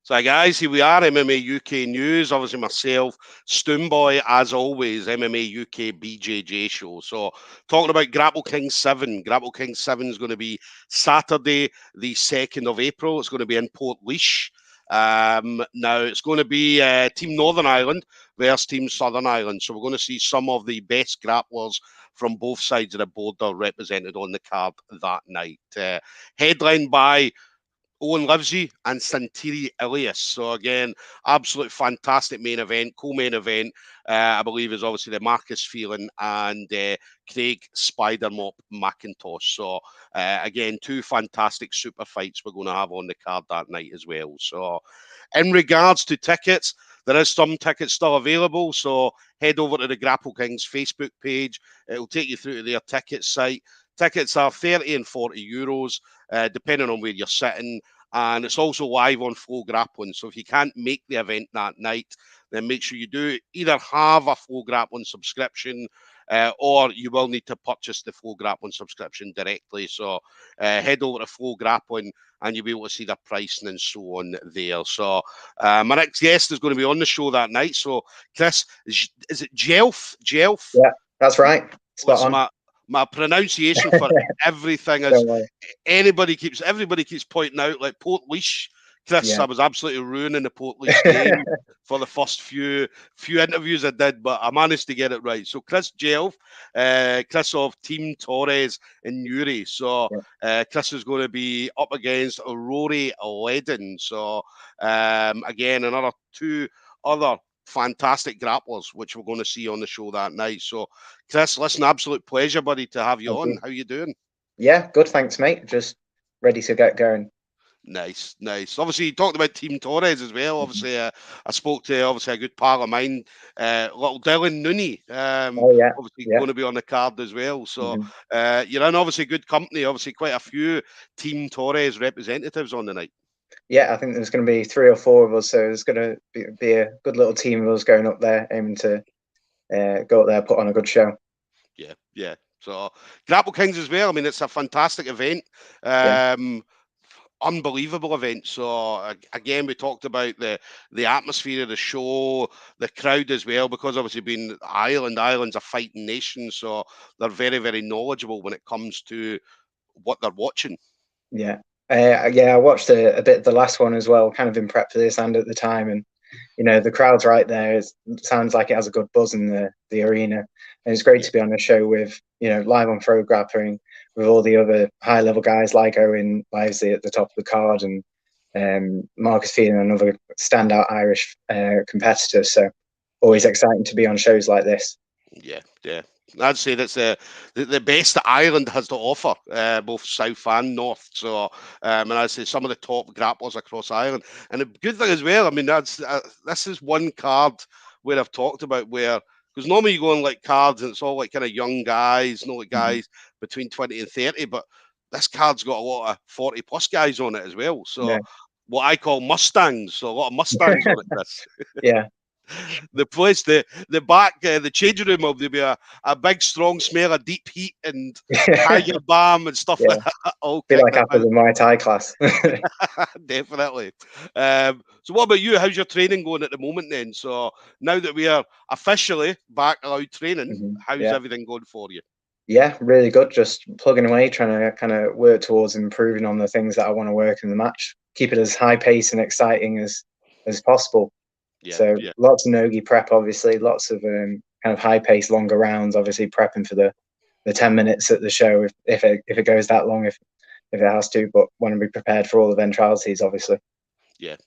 So, guys, here we are, MMA UK News. Obviously, myself, Stoomboy, as always, MMA UK BJJ show. So, talking about Grapple Kings 7. Grapple Kings 7 is going to be Saturday, the 2nd of April. It's going to be in Port Now, it's going to be Team Northern Ireland versus Team Southern Ireland. So, we're going to see some of the best grapplers from both sides of the border represented on the card that night. Headlined by Owen Livesey and Santiri Ilias. So again, absolute fantastic main event, co-main event. I believe is obviously the Marcus Phelan and Craig Spider-Mop McIntosh. So again, two fantastic super fights we're going to have on the card that night as well. So in regards to tickets, there is some tickets still available. So head over to the Grapple Kings Facebook page. It will take you through to their ticket site. Tickets are 30 and 40 euros, depending on where you're sitting. And it's also live on Flow Grappling. So if you can't make the event that night, then make sure you do either have a Flow Grappling subscription or you will need to purchase the Flow Grappling subscription directly. So head over to Flow Grappling and you'll be able to see the pricing and so on there. So my next guest is going to be on the show that night. So Chris, is it Jelf? Jelf? Yeah, that's right. Spot on. My pronunciation for everything is everybody keeps pointing out like Port Leash. Chris, yeah. I was absolutely ruining the Port Leash name for the first few interviews I did, but I managed to get it right. So Chris Jelf, Chris of Team Torres in Newry. So Chris is going to be up against Rory Ledden. So again, two other fantastic grapplers, which we're going to see on the show that night. So, Chris, listen, absolute pleasure, buddy, to have you on. How you doing? Yeah, good, thanks, mate. Just ready to get going. Nice. Obviously, you talked about Team Torres as well. Obviously, I spoke to a good pal of mine, little Dylan Nooney. Obviously, going to be on the card as well. So you're in obviously good company. Obviously, quite a few Team Torres representatives on the night. Yeah, I think there's going to be 3 or 4 of us, so there's going to be a good little team of us going up there, aiming to go up there, put on a good show. Yeah. So Grapple Kings as well. I mean, it's a fantastic event. Unbelievable event. So again, we talked about the atmosphere of the show, the crowd as well, because obviously being Ireland's a fighting nation, so they're very, very knowledgeable when it comes to what they're watching. Yeah. I watched a bit of the last one as well, kind of in prep for this and at the time, and the crowd's right there. It sounds like it has a good buzz in the arena, and it's great to be on a show with live on Pro Grappling with all the other high level guys like Owen Livesey at the top of the card and Marcus Phelan, another standout Irish competitor. So always exciting to be on shows like this. Yeah. I'd say that's the best that Ireland has to offer, both south and north. So, and I'd say some of the top grapplers across Ireland. And the good thing as well, I mean, this is one card where I've talked about because normally you go on like cards and it's all like kind of young guys, like guys between 20 and 30, but this card's got a lot of 40 plus guys on it as well. So what I call Mustangs, so a lot of Mustangs on it, Chris. Yeah. The place, the back, the changing room will be a big, strong smell of deep heat and tiger balm and stuff like that. All feel like after the Muay Thai class. Definitely. So what about you? How's your training going at the moment then? So now that we are officially back allowed training, how's everything going for you? Yeah, really good. Just plugging away, trying to kind of work towards improving on the things that I want to work in the match. Keep it as high pace and exciting as possible. Lots of nogi prep, obviously, lots of kind of high pace, longer rounds, obviously prepping for the 10 minutes at the show if it goes that long, if it has to, but want to be prepared for all eventualities, obviously. Yeah.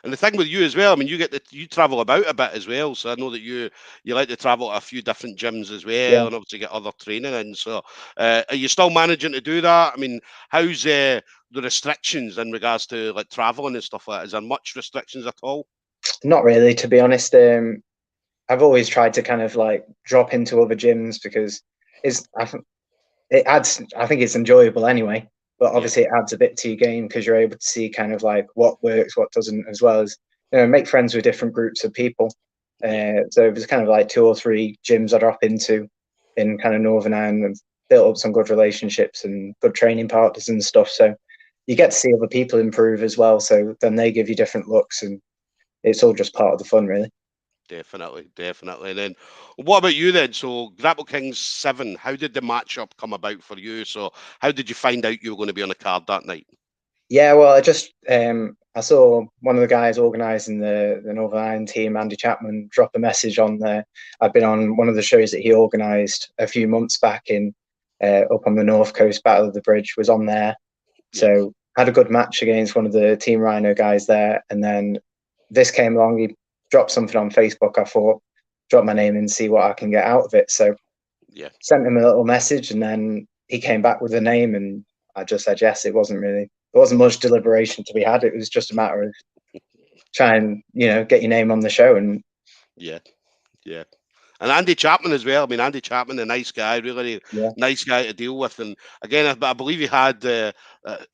And the thing with you as well, I mean, you travel about a bit as well, so I know that you like to travel to a few different gyms as well, and obviously get other training in. So, are you still managing to do that? I mean, how's the restrictions in regards to like traveling and stuff like that? Is there much restrictions at all? Not really, to be honest. I've always tried to kind of like drop into other gyms because I think it's enjoyable anyway. But obviously it adds a bit to your game because you're able to see kind of like what works, what doesn't, as well as make friends with different groups of people. So it was kind of like 2 or 3 gyms I drop into in kind of Northern Ireland and built up some good relationships and good training partners and stuff. So you get to see other people improve as well. So then they give you different looks, and it's all just part of the fun, really. Definitely. And then, what about you then? So, Grapple Kings 7, how did the matchup come about for you? So, how did you find out you were going to be on the card that night? Yeah, well, I saw one of the guys organising the Northern Ireland team, Andy Chapman, drop a message on there. I've been on one of the shows that he organised a few months back in up on the North Coast. Battle of the Bridge was on there, so had a good match against one of the Team Rhino guys there. And then this came along. He dropped something on Facebook. I thought, drop my name and see what I can get out of it. So sent him a little message, and then he came back with a name, and I just said yes. There wasn't much deliberation to be had. It was just a matter of trying, get your name on the show. And yeah. And Andy Chapman as well. I mean, Andy Chapman, a nice guy, really nice guy to deal with. And again, I believe he had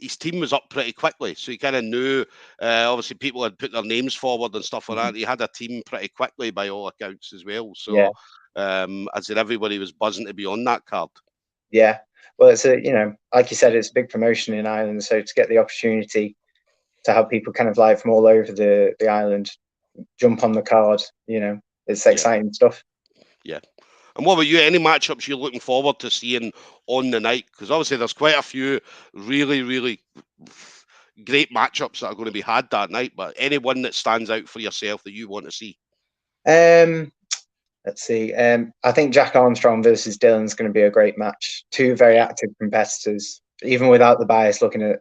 his team was up pretty quickly, so he kind of knew. Obviously, people had put their names forward and stuff like that. He had a team pretty quickly, by all accounts, as well. So, as in everybody was buzzing to be on that card. Yeah, well, it's like you said, it's a big promotion in Ireland. So to get the opportunity to have people kind of like from all over the island jump on the card, it's exciting stuff. Yeah. And what about you? Any matchups you're looking forward to seeing on the night? Because obviously there's quite a few really, really great matchups that are going to be had that night. But any one that stands out for yourself that you want to see? Let's see. I think Jack Armstrong versus Dylan's going to be a great match. Two very active competitors, even without the bias. Looking at,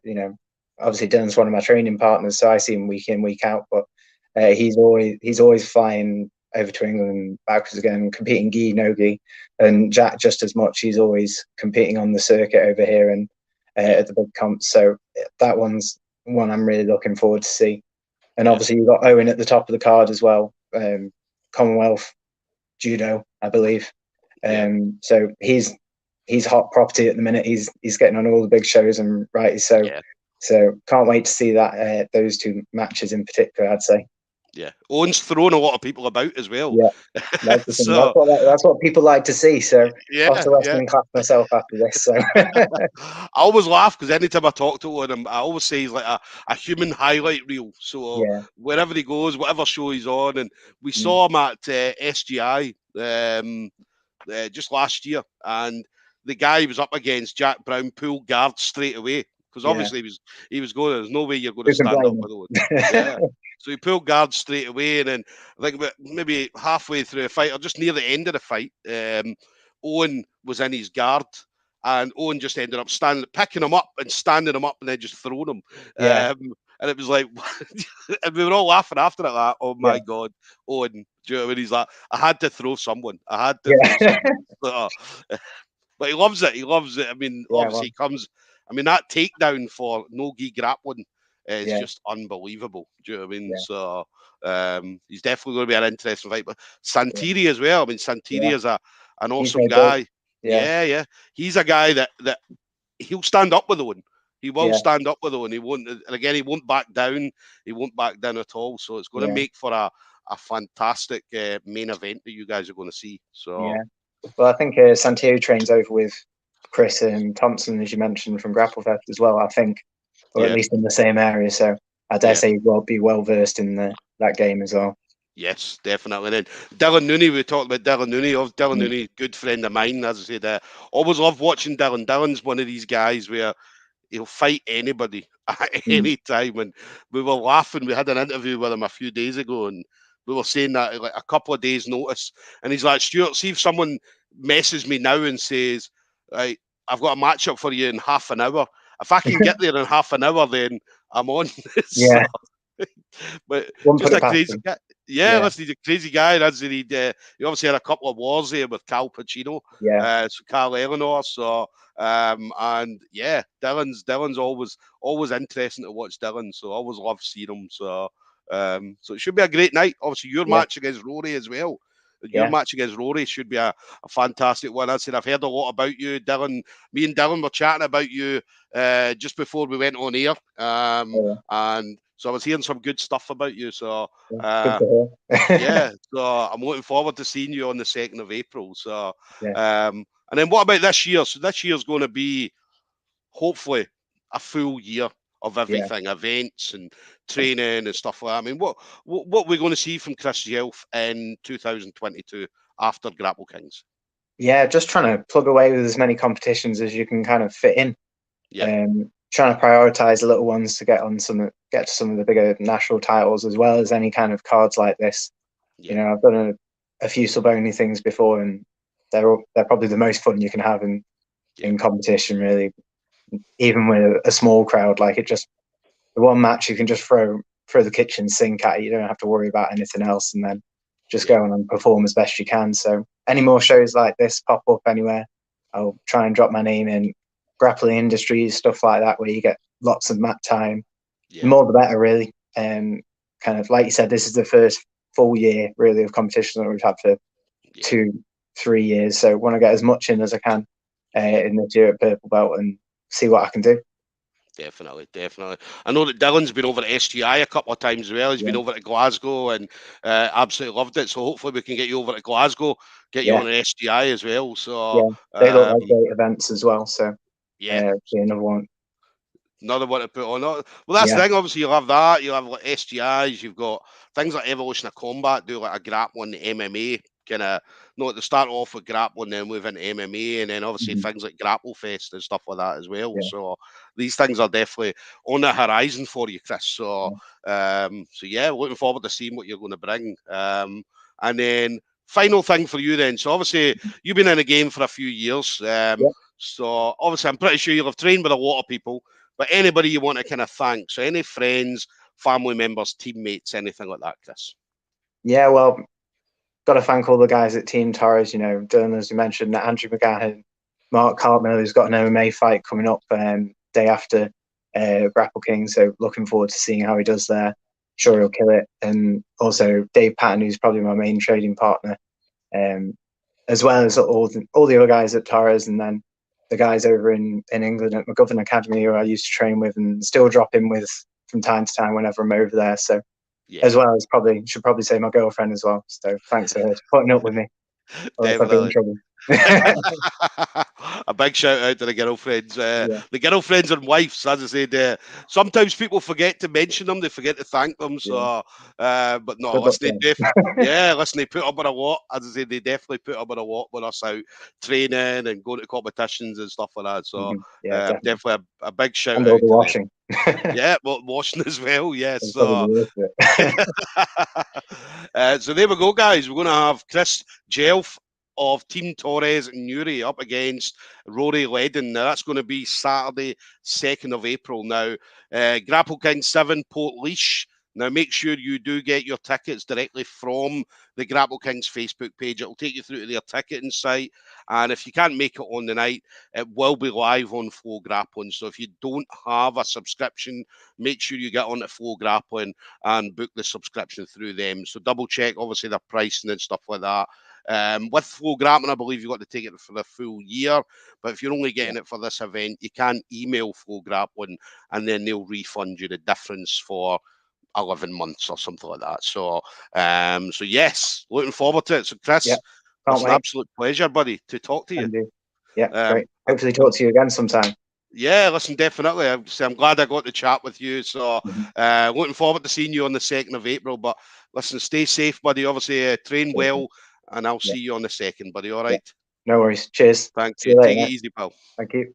obviously Dylan's one of my training partners, so I see him week in, week out. But he's always flying over to England and backwards again, competing gi, no gi, and Jack just as much. He's always competing on the circuit over here and at the big comps. So that one's one I'm really looking forward to see. And obviously you've got Owen at the top of the card as well, Commonwealth judo, I believe. So he's hot property at the minute. He's getting on all the big shows and so can't wait to see that those two matches in particular, I'd say. Yeah, Owen's thrown a lot of people about as well. Yeah, that's what people like to see. So I'll have to wrestling class myself after this. So I always laugh because anytime I talk to Owen, I always say he's like a human highlight reel. So wherever he goes, whatever show he's on, and we saw him at SGI just last year, and the guy he was up against, Jack Brown, pulled guard straight away. Because obviously he was going, there's no way you're going to stand up with Owen. So he pulled guard straight away, and then I think maybe halfway through the fight, or just near the end of the fight, Owen was in his guard, and Owen just ended up picking him up and standing him up, and then just throwing him. And it was like, and we were all laughing after it, like, oh my God, Owen. Do you know what I mean? He's like, I had to throw someone. But he loves it. He loves it. I mean, obviously he comes. I mean, that takedown for no-gi grappling is just unbelievable. Do you know what I mean? So he's definitely going to be an interesting fight. But Santiri as well. I mean, Santiri is an awesome guy. Yeah. He's a guy that he'll stand up with Owen. He will stand up with Owen. He won't. And again, he won't back down. He won't back down at all. So it's going to make for a fantastic main event that you guys are going to see. So well, I think Santiri trains over with Chris and Thompson, as you mentioned, from Grapple Fest as well, I think, or at least in the same area. So I dare say he will be well versed in that game as well. Yes, definitely. And then Dylan Nooney, we talked about Dylan Nooney. Dylan Nooney, good friend of mine, as I said. Always love watching Dylan. Dylan's one of these guys where he'll fight anybody at any time. And we were laughing. We had an interview with him a few days ago, and we were saying that like a couple of days' notice. And he's like, Stuart, see if someone messes me now and says, right, I've got a matchup for you in half an hour. If I can get there in half an hour, then I'm on. But just a crazy guy. Listen, he's a crazy guy. He obviously had a couple of wars there with Cal Pacino, so Carl Eleanor. So Dylan's always interesting to watch Dylan. So I always love seeing him. So it should be a great night. Obviously, your match against Rory as well. Your match against Rory should be a fantastic one. I said I've heard a lot about you, Dylan. Me and Dylan were chatting about you just before we went on air, and so I was hearing some good stuff about you. So so I'm looking forward to seeing you on the 2nd of April. So and then what about this year? So this year's going to be hopefully a full year of everything, events and training and stuff like that. I mean, what we're going to see from Chris Jelf in 2022 after Grapple Kings? Yeah, just trying to plug away with as many competitions as you can kind of fit in. Yeah. Trying to prioritize the little ones to get to some of the bigger national titles, as well as any kind of cards like this. Yeah. You know, I've done a few sub-only things before, and they're probably the most fun you can have in competition, really. Even with a small crowd, like the one match you can just throw the kitchen sink at it. You don't have to worry about anything else, and then just go on and perform as best you can. So any more shows like this pop up anywhere, I'll try and drop my name in. Grappling Industries, stuff like that, where you get lots of mat time. The more the better, really. Kind of like you said, this is the first full year really of competition that we've had for 2-3 years. So I want to get as much in as I can in this year at Purple Belt and see what I can do. Definitely. I know that Dylan's been over at SGI a couple of times as well. He's been over to Glasgow and absolutely loved it. So hopefully we can get you over to Glasgow, get you on an SGI as well. So they look like great events as well. So another one. Another one to put on. Well, that's the thing. Obviously, you'll have that. You'll have like SGIs. You've got things like Evolution of Combat, do like a grappling MMA kind of. No, to start off with grappling, then move into MMA, and then obviously things like Grapple Fest and stuff like that as well. So these things are definitely on the horizon for you, Chris. So, looking forward to seeing what you're going to bring. And then final thing for you, then. So obviously, you've been in the game for a few years. So obviously, I'm pretty sure you'll have trained with a lot of people. But anybody you want to kind of thank, so any friends, family members, teammates, anything like that, Chris? Yeah, well, got to thank all the guys at Team Torres, Dylan, as you mentioned, Andrew McGahan, Mark Cartmill, who's got an MMA fight coming up day after Grapple Kings, so looking forward to seeing how he does there. Sure he'll kill it. And also Dave Patton, who's probably my main trading partner, as well as all the other guys at Torres, and then the guys over in England at McGovern Academy, who I used to train with and still drop in with from time to time whenever I'm over there. So as well as should probably say my girlfriend as well. So thanks for putting up with me. Or I'd be in trouble. A big shout out to the girlfriends. The girlfriends and wives, as I said, sometimes people forget to mention them, they forget to thank them. So, but no, listen, they put up with a lot. As I said, they definitely put up with a lot with us out training and going to competitions and stuff like that. So, definitely a big shout and out all the to washing. Washing as well. Yes. So, so there we go, guys. We're going to have Chris Jelf of Team Torres and Newry up against Rory Ledden. Now, that's going to be Saturday, 2nd of April. Now, Grapple Kings 7, Port Leash. Now, make sure you do get your tickets directly from the Grapple Kings Facebook page. It will take you through to their ticketing site. And if you can't make it on the night, it will be live on Flow Grappling. So if you don't have a subscription, make sure you get on to Flow Grappling and book the subscription through them. So double check, obviously, their pricing and stuff like that. With Flow Grappling, I believe you've got to take it for the full year. But if you're only getting it for this event, you can email Flow Grappling and then they'll refund you the difference for 11 months or something like that. So, yes, looking forward to it. So, Chris, it's an absolute pleasure, buddy, to talk to you. Yeah, great. Hopefully talk to you again sometime. Yeah, listen, definitely. I'm glad I got to chat with you. So, looking forward to seeing you on the 2nd of April. But listen, stay safe, buddy. Obviously, train well, and I'll see you on the 2nd, buddy. All right? No worries. Cheers. Thank See you. you later, Take it mate. easy, pal. Thank you.